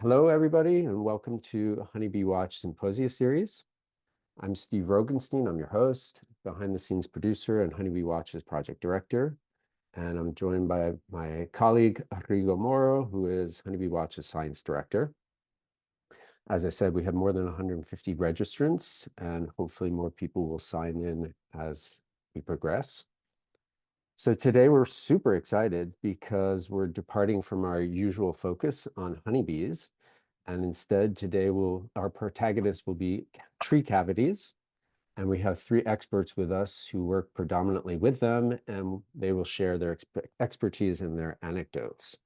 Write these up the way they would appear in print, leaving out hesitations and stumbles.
Hello, everybody, and welcome to Honeybee Watch Symposia series. I'm Steve Rogenstein. I'm your host, behind-the-scenes producer, and Honeybee Watch's project director. And I'm joined by my colleague, Rodrigo Moro, who is Honeybee Watch's science director. As I said, we have more than 150 registrants, and hopefully more people will sign in as we progress. So today we're super excited because we're departing from our usual focus on honeybees. And instead, today our protagonist will be tree cavities. And we have three experts with us who work predominantly with them, and they will share their expertise and their anecdotes.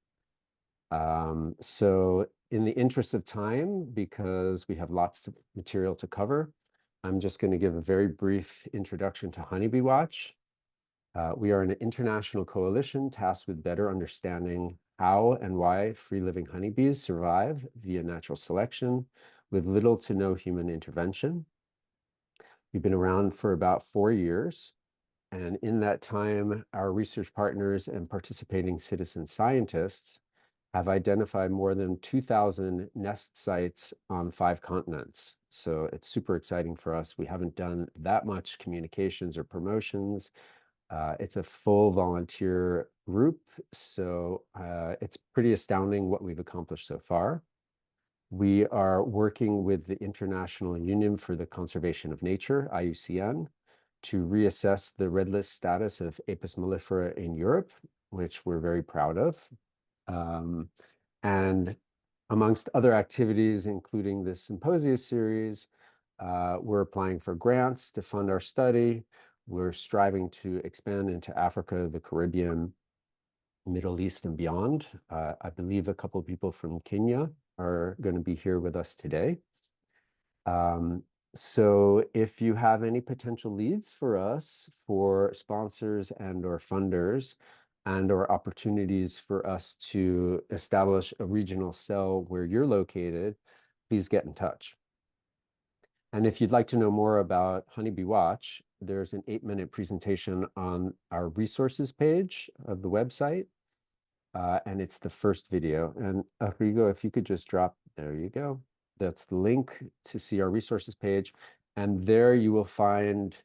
So in the interest of time, because we have lots of material to cover, I'm just going to give a very brief introduction to Honeybee Watch. We are an international coalition tasked with better understanding how and why free-living honeybees survive via natural selection with little to no human intervention. We've been around for about 4 years, and in that time, our research partners and participating citizen scientists have identified more than 2,000 nest sites on 5 continents. So it's super exciting for us. We haven't done that much communications or promotions. It's a full volunteer group, so it's pretty astounding what we've accomplished so far. We are working with the International Union for the Conservation of Nature, IUCN, to reassess the red list status of Apis mellifera in Europe, which we're very proud of. And amongst other activities, including this Symposia series, we're applying for grants to fund our study. We're striving to expand into Africa, the Caribbean, Middle East, and beyond. I believe a couple of people from Kenya are going to be here with us today. So if you have any potential leads for us for sponsors and or funders and or opportunities for us to establish a regional cell where you're located, please get in touch. And if you'd like to know more about Honeybee Watch, there's an 8-minute presentation on our resources page of the website. And it's the first video. And Rodrigo, if you could just drop, there you go. That's the link to see our resources page. And there you will find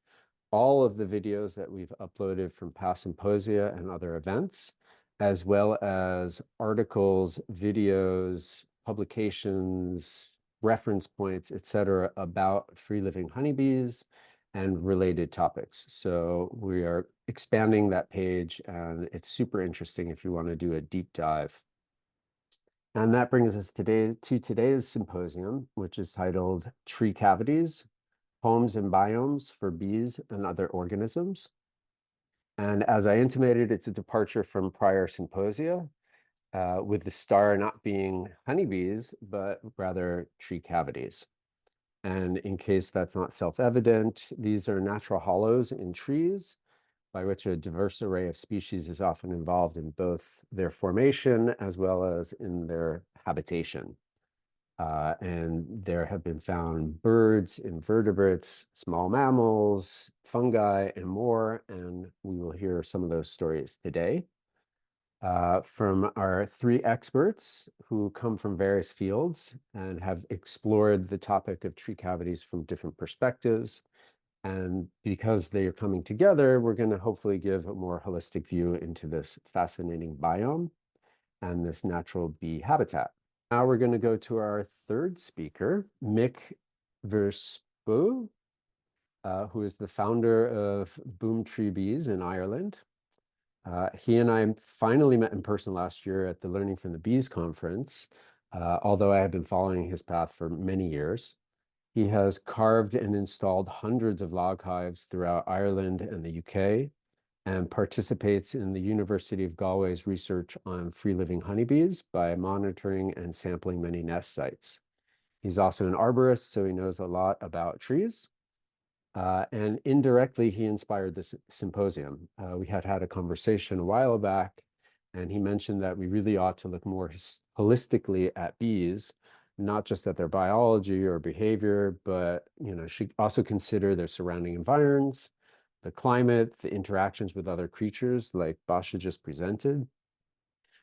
all of the videos that we've uploaded from past symposia and other events, as well as articles, videos, publications, reference points, etc., about free-living honeybees and related topics. So we are expanding that page, and it's super interesting if you want to do a deep dive. And that brings us to today's symposium, which is titled Tree Cavities, Homes and Biomes for Bees and Other Organisms. And as I intimated, it's a departure from prior symposia, with the star not being honeybees, but rather tree cavities. And in case that's not self-evident, these are natural hollows in trees by which a diverse array of species is often involved in both their formation as well as in their habitation. And there have been found birds, invertebrates, small mammals, fungi, and more, and we will hear some of those stories today. From our three experts who come from various fields and have explored the topic of tree cavities from different perspectives. And because they are coming together, we're going to hopefully give a more holistic view into this fascinating biome and this natural bee habitat. Now we're going to go to our third speaker, Mick Verspuij, who is the founder of Boomtreebees in Ireland. He and I finally met in person last year at the Learning from the Bees conference, although I have been following his path for many years. He has carved and installed hundreds of log hives throughout Ireland and the UK, and participates in the University of Galway's research on free-living honeybees by monitoring and sampling many nest sites. He's also an arborist, so he knows a lot about trees. And indirectly, he inspired this symposium. We had a conversation a while back, and he mentioned that we really ought to look more holistically at bees, not just at their biology or behavior, but should also consider their surrounding environs, the climate, the interactions with other creatures like Basha just presented.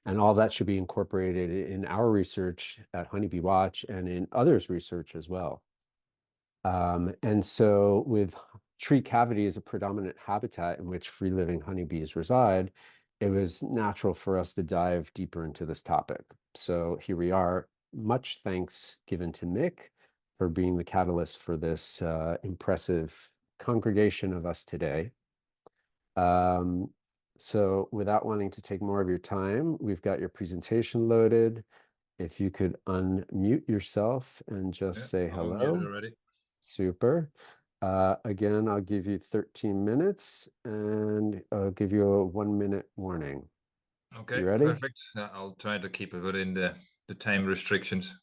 And all that should be incorporated in our research at Honeybee Watch and in others' research as well. And so with tree cavity as a predominant habitat in which free-living honeybees reside, it was natural for us to dive deeper into this topic. So here we are. Much thanks given to Mick for being the catalyst for this impressive congregation of us today. So without wanting to take more of your time, we've got your presentation loaded. If you could unmute yourself and just say I'm unmuted hello. already. Super. Again, I'll give you 13 minutes and I'll give you a 1-minute warning. Okay, You ready? perfect. I'll try to keep it within the time restrictions.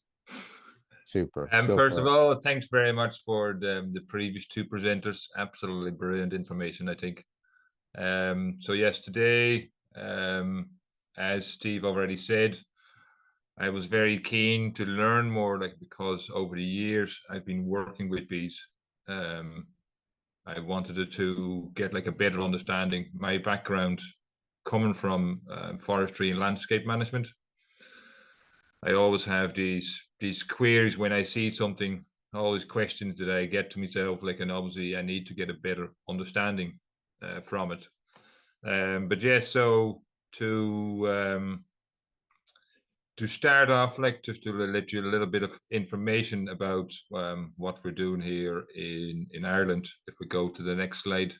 Super. Go First for of it. all, thanks very much for the previous two presenters. Absolutely brilliant information, I think. So yes, today, as Steve already said, I was very keen to learn more, like, because over the years I've been working with bees. I wanted to get like a better understanding. My background coming from forestry and landscape management, I always have these queries when I see something, all these questions that I get to myself, like, and obviously I need to get a better understanding from it. But yes, so to start off, like, just to let you a little bit of information about what we're doing here in Ireland. If we go to the next slide.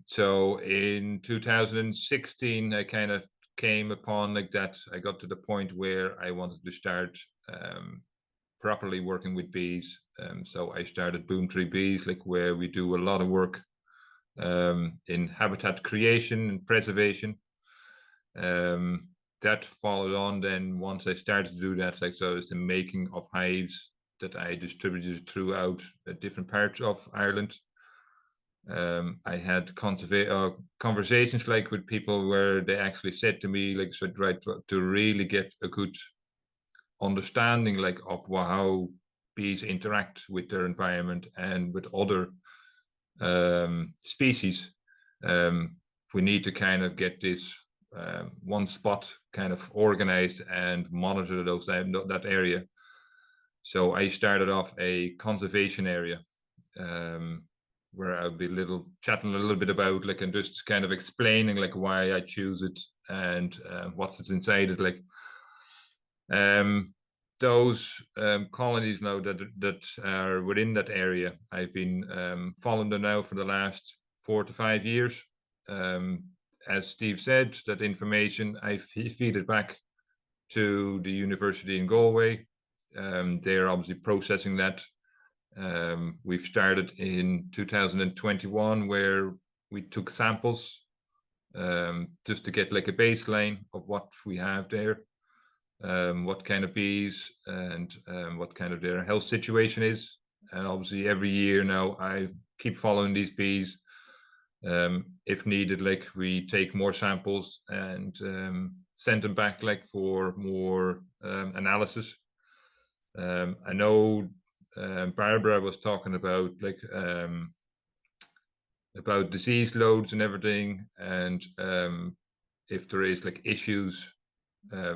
So in 2016, I kind of came upon like that. I got to the point where I wanted to start properly working with bees. So I started Boomtreebees, like, where we do a lot of work in habitat creation and preservation. That followed on then. Once I started to do that, like, so it's the making of hives that I distributed throughout different parts of Ireland. I had conversations like with people where they actually said to me, like, so try to really get a good understanding, like, of how bees interact with their environment and with other species. We need to kind of get this one spot kind of organized and monitor that area. So I started off a conservation area. Where I'll be chatting a little bit about, like, and just kind of explaining like why I choose it and what's inside it. Like, those colonies now that are within that area, I've been following them now for the last 4 to 5 years. As Steve said, that information I feed it back to the university in Galway. They're obviously processing that. We've started in 2021 where we took samples just to get like a baseline of what we have there, what kind of bees and what kind of their health situation is. And obviously every year now I keep following these bees. If needed, like, we take more samples and send them back, like, for more analysis. I know Barbara was talking about, like, about disease loads and everything, and if there is like issues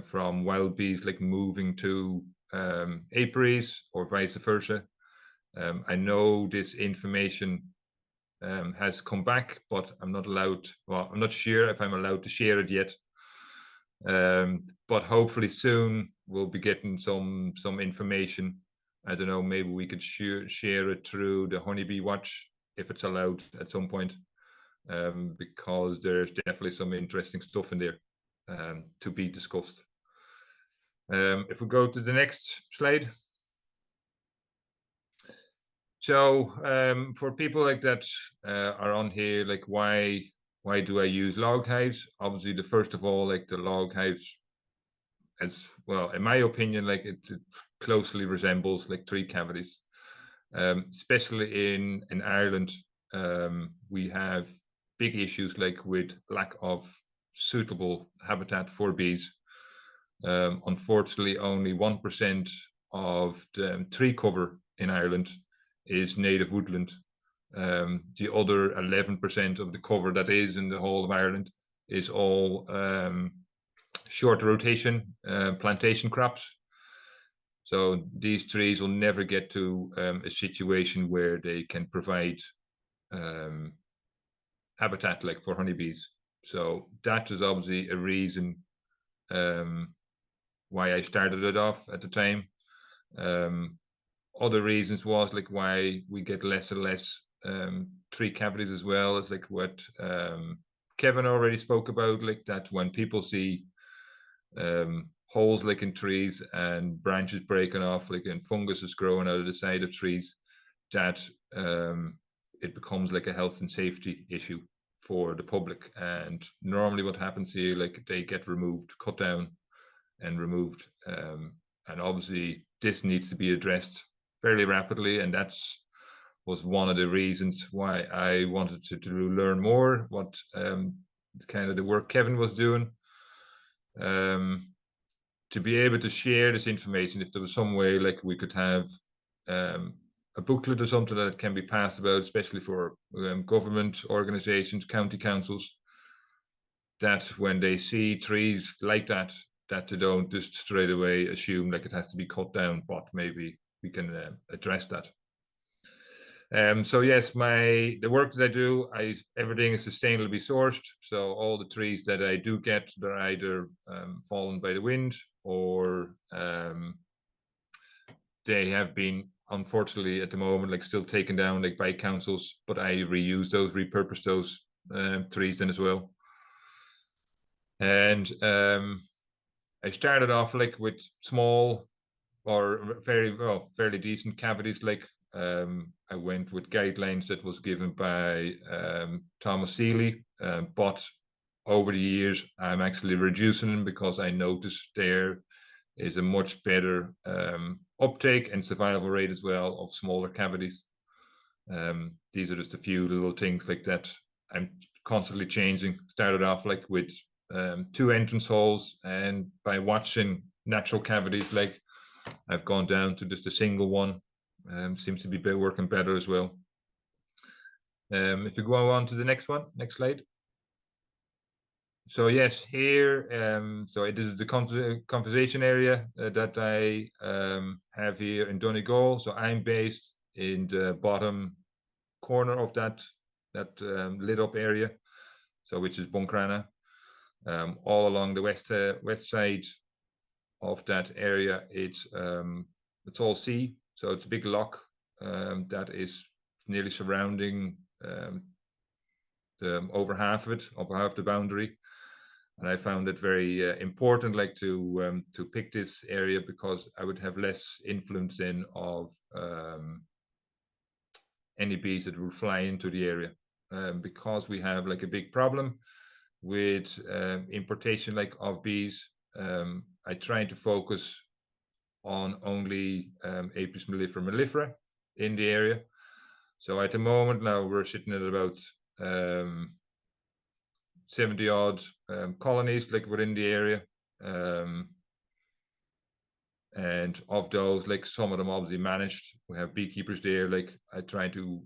from wild bees like moving to apiaries or vice versa. I know this information has come back, but I'm not allowed. Well, I'm not sure if I'm allowed to share it yet. But hopefully soon we'll be getting some information. I don't know, maybe we could share it through the Honeybee Watch if it's allowed at some point, because there's definitely some interesting stuff in there to be discussed. If we go to the next slide. So for people like that are on here, like, why do I use log hives? Obviously, the first of all, like, the log hives, as well, in my opinion, like, it closely resembles like tree cavities. Especially in Ireland, we have big issues like with lack of suitable habitat for bees. Unfortunately, only 1% of the tree cover in Ireland is native woodland. The other 11% of the cover that is in the whole of Ireland is all short rotation plantation crops. So these trees will never get to a situation where they can provide habitat like for honeybees. So that is obviously a reason why I started it off at the time. Other reasons was like why we get less and less tree cavities as well. It's like what Kevin already spoke about, like that when people see holes like in trees and branches breaking off, like and fungus is growing out of the side of trees, that it becomes like a health and safety issue for the public. And normally what happens here, like they get removed, cut down and removed. And obviously this needs to be addressed fairly rapidly. And that's was one of the reasons why I wanted to learn more what kind of the work Kevin was doing. To be able to share this information, if there was some way like we could have a booklet or something that can be passed about, especially for government organizations, county councils, that when they see trees like that, that they don't just straight away assume like it has to be cut down, but maybe we can address that. So yes, the work that I do, everything is sustainably sourced. So all the trees that I do get, they're either fallen by the wind or they have been, unfortunately, at the moment, like still taken down like by councils. But I reuse those, repurpose those trees then as well. And I started off like with small or fairly decent cavities. Like I went with guidelines that was given by Thomas Seeley, but over the years I'm actually reducing them because I noticed there is a much better uptake and survival rate as well of smaller cavities. These are just a few little things like that I'm constantly changing. Started off like with 2 entrance holes, and by watching natural cavities, like I've gone down to just a single one. Seems to be working better as well. If you go on to the next one, next slide. So yes, here, so this is the conversation area that I have here in Donegal. So I'm based in the bottom corner of that lit up area, so which is Buncrana. All along the west side of that area, it's all sea. So it's a big loch that is nearly surrounding over half of it, over half the boundary. And I found it very important, like to pick this area because I would have less influence in of any bees that would fly into the area, because we have like a big problem with importation like of bees. I try to focus on only Apis mellifera in the area. So at the moment now we're sitting at about 70 odd colonies like within the area, and of those, like some of them obviously managed. We have beekeepers there. Like I try to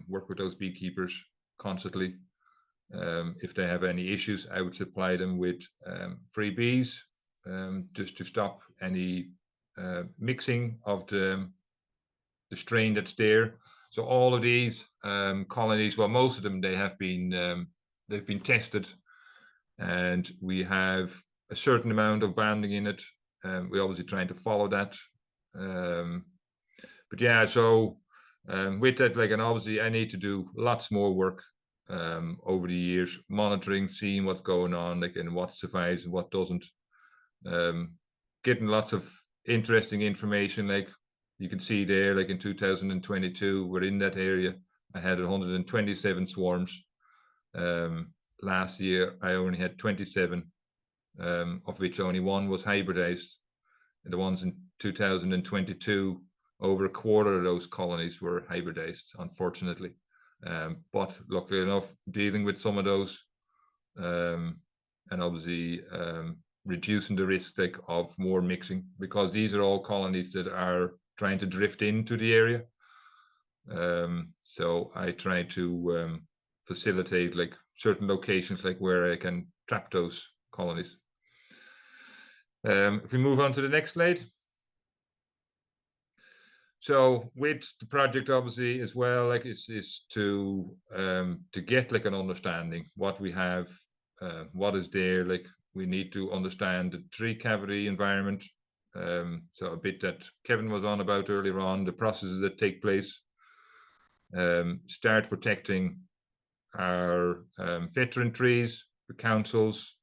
work with those beekeepers constantly. If they have any issues, I would supply them with free bees, just to stop any mixing of the strain that's there. So all of these colonies, well, most of them, they have been they've been tested, and we have a certain amount of banding in it. We obviously trying to follow that. But yeah, so with that, like, and obviously I need to do lots more work over the years, monitoring, seeing what's going on, like, and what survives and what doesn't. Getting lots of interesting information, like you can see there, like in 2022, we're in that area. I had 127 swarms. Last year, I only had 27, of which only 1 was hybridized. And the ones in 2022, over a quarter of those colonies were hybridized, unfortunately. But luckily enough, dealing with some of those, and obviously reducing the risk like of more mixing, because these are all colonies that are trying to drift into the area. So I try to facilitate like certain locations like where I can trap those colonies. If we move on to the next slide. So with the project, obviously, as well, like is to get like an understanding what we have, what is there. Like we need to understand the tree cavity environment. So a bit that Kevin was on about earlier on, the processes that take place. Start protecting our veteran trees, the councils.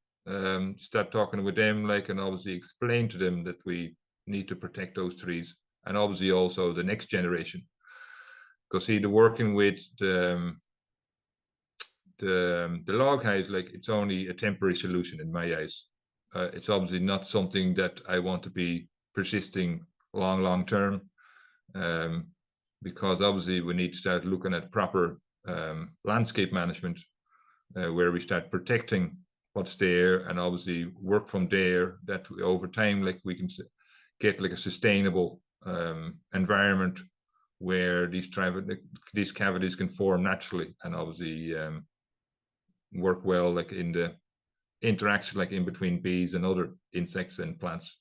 Start talking with them, like, and obviously explain to them that we need to protect those trees. And obviously also the next generation, because see, the working with the log hives, like it's only a temporary solution in my eyes. It's obviously not something that I want to be persisting long term, because obviously we need to start looking at proper landscape management, where we start protecting what's there, and obviously work from there. That over time, like we can get like a sustainable environment where these cavities can form naturally, and obviously work well, like in the interaction, like in between bees and other insects and plants.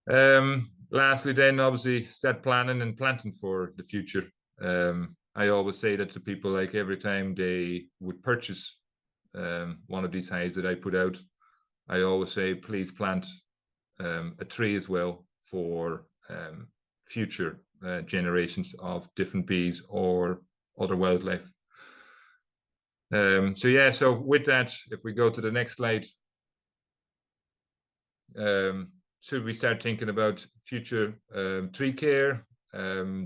Lastly, then obviously start planning and planting for the future. I always say that to people, like every time they would purchase one of these hives that I put out, I always say, please plant a tree as well for future generations of different bees or other wildlife. So yeah, so with that, if we go to the next slide, should we start thinking about future tree care?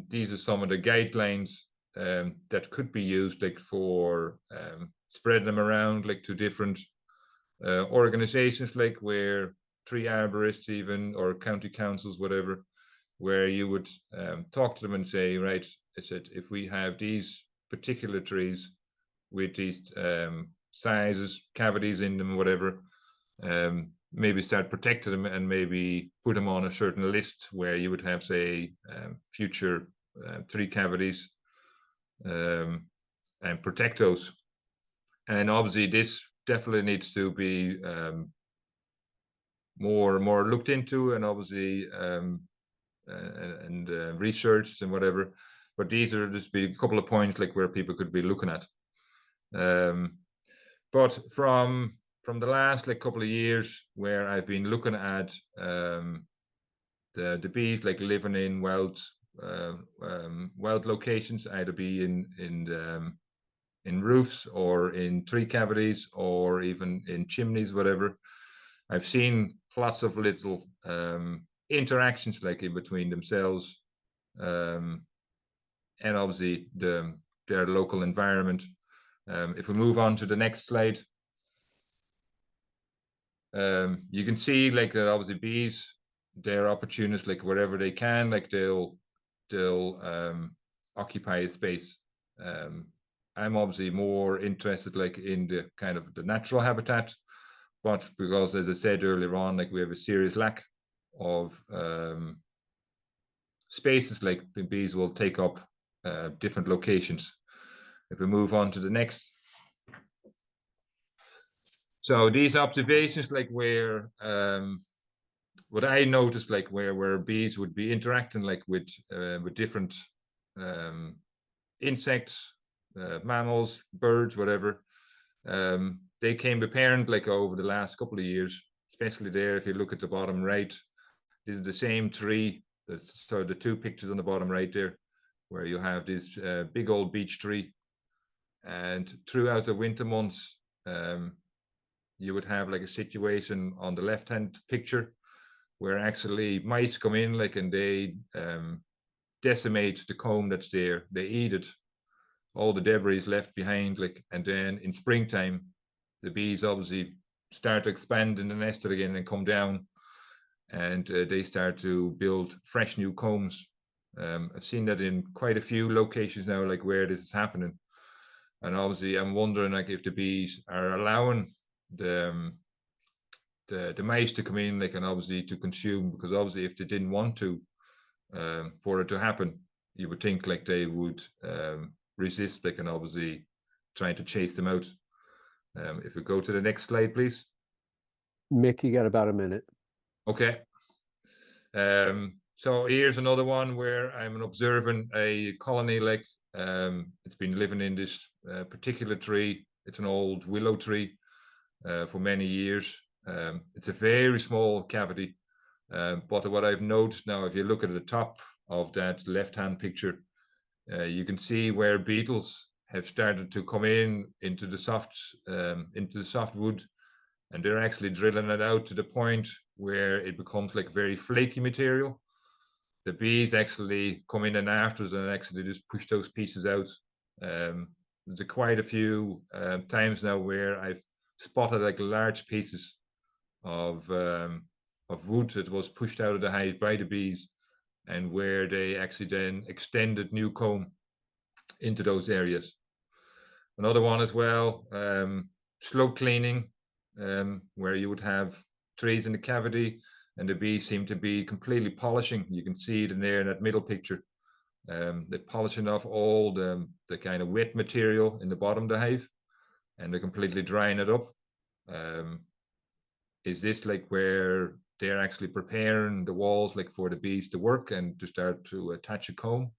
These are some of the guidelines that could be used, like for spreading them around, like to different organizations, like where tree arborists even, or county councils, whatever, where you would talk to them and say, right, I said, if we have these particular trees with these sizes, cavities in them, whatever, maybe start protecting them and maybe put them on a certain list where you would have, say, future tree cavities, and protect those. And obviously this definitely needs to be more looked into, and obviously researched and whatever. But these are just be a couple of points like where people could be looking at. But from the last like couple of years, where I've been looking at the bees like living in wild locations, either be in roofs or in tree cavities or even in chimneys, whatever. I've seen lots of little interactions like in between themselves, and obviously their local environment. If we move on to the next slide, you can see like that obviously bees, they're opportunists, like wherever they can, like they'll occupy a space. I'm obviously more interested like in the kind of the natural habitat, but because, as I said earlier on, like we have a serious lack of spaces, like the bees will take up different locations. If we move on to the next. So these observations, like where what I noticed, like where bees would be interacting like with different insects, mammals, birds, whatever. They came apparent like over the last couple of years, especially there. If you look at the bottom right, this is the same tree. So the two pictures on the bottom right there, where you have this big old beech tree, and throughout the winter months, you would have like a situation on the left-hand picture where actually mice come in, like, and they decimate the comb that's there. They eat it, all the debris left behind, like, and then in springtime, the bees obviously start to expand in the nest again and come down, and they start to build fresh new combs. I've seen that in quite a few locations now, like where this is happening. And obviously I'm wondering like if the bees are allowing the mice to come in, like, and obviously to consume, because obviously if they didn't want to, for it to happen, you would think like they would resist, like, and obviously trying to chase them out. If we go to the next slide, please. Mick, you got about a minute. Okay. So here's another one where I'm observing a colony. Like it's been living in this particular tree. It's an old willow tree for many years. It's a very small cavity. But what I've noticed now, if you look at the top of that left-hand picture, you can see where beetles have started to come into the soft wood, and they're actually drilling it out to the point where it becomes like very flaky material. The bees actually come in and after us and actually just push those pieces out. There's quite a few times now where I've spotted like large pieces of wood that was pushed out of the hive by the bees, and where they actually then extended new comb into those areas. Another one as well, slow cleaning, where you would have trees in the cavity and the bees seem to be completely polishing. You can see it in there in that middle picture. They're polishing off all the kind of wet material in the bottom of the hive, and they're completely drying it up. Is this like where they're actually preparing the walls like for the bees to work and to start to attach a comb?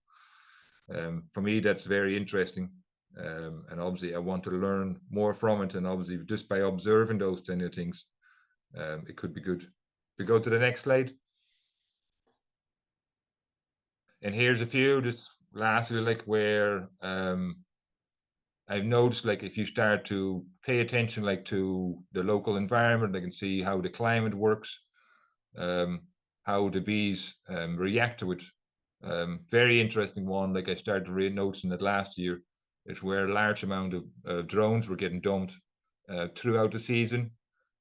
For me, that's very interesting. And obviously I want to learn more from it, and obviously just by observing those kind of things, it could be good. If we go to the next slide. And here's a few, just lastly, like where I've noticed, like if you start to pay attention like to the local environment, I can see how the climate works, how the bees react to it. Very interesting one, like I started really noticing that last year, is where a large amount of drones were getting dumped throughout the season.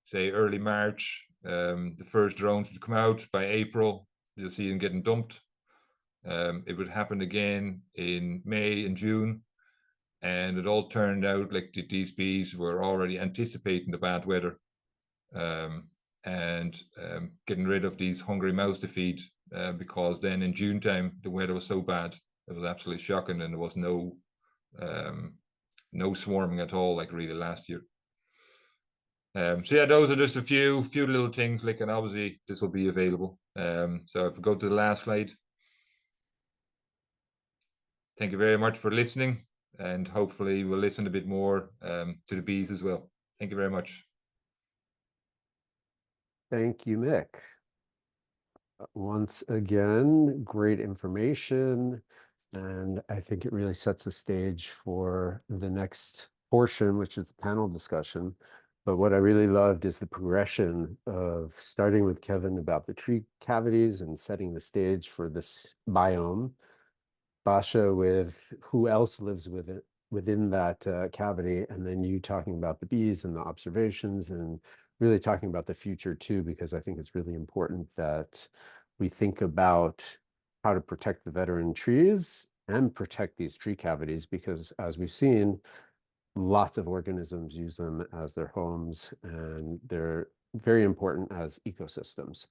Say early March, the first drones would come out. By April, you'll see them getting dumped. It would happen again in May and June, and it all turned out like these bees were already anticipating the bad weather, and getting rid of these hungry mouths to feed, because then in June time the weather was so bad, it was absolutely shocking, and there was no swarming at all, like really last year. So yeah, those are just a few little things, like, and obviously this will be available. So if we go to the last slide. Thank you very much for listening, and hopefully we'll listen a bit more to the bees as well. Thank you very much. Thank you, Mick. Once again, great information, and I think it really sets the stage for the next portion, which is the panel discussion. But what I really loved is the progression of starting with Kevin about the tree cavities and setting the stage for this biome, Basha with who else lives with it within that cavity, and then you talking about the bees and the observations, and really talking about the future too, because I think it's really important that we think about how to protect the veteran trees and protect these tree cavities, because as we've seen, lots of organisms use them as their homes, and they're very important as ecosystems.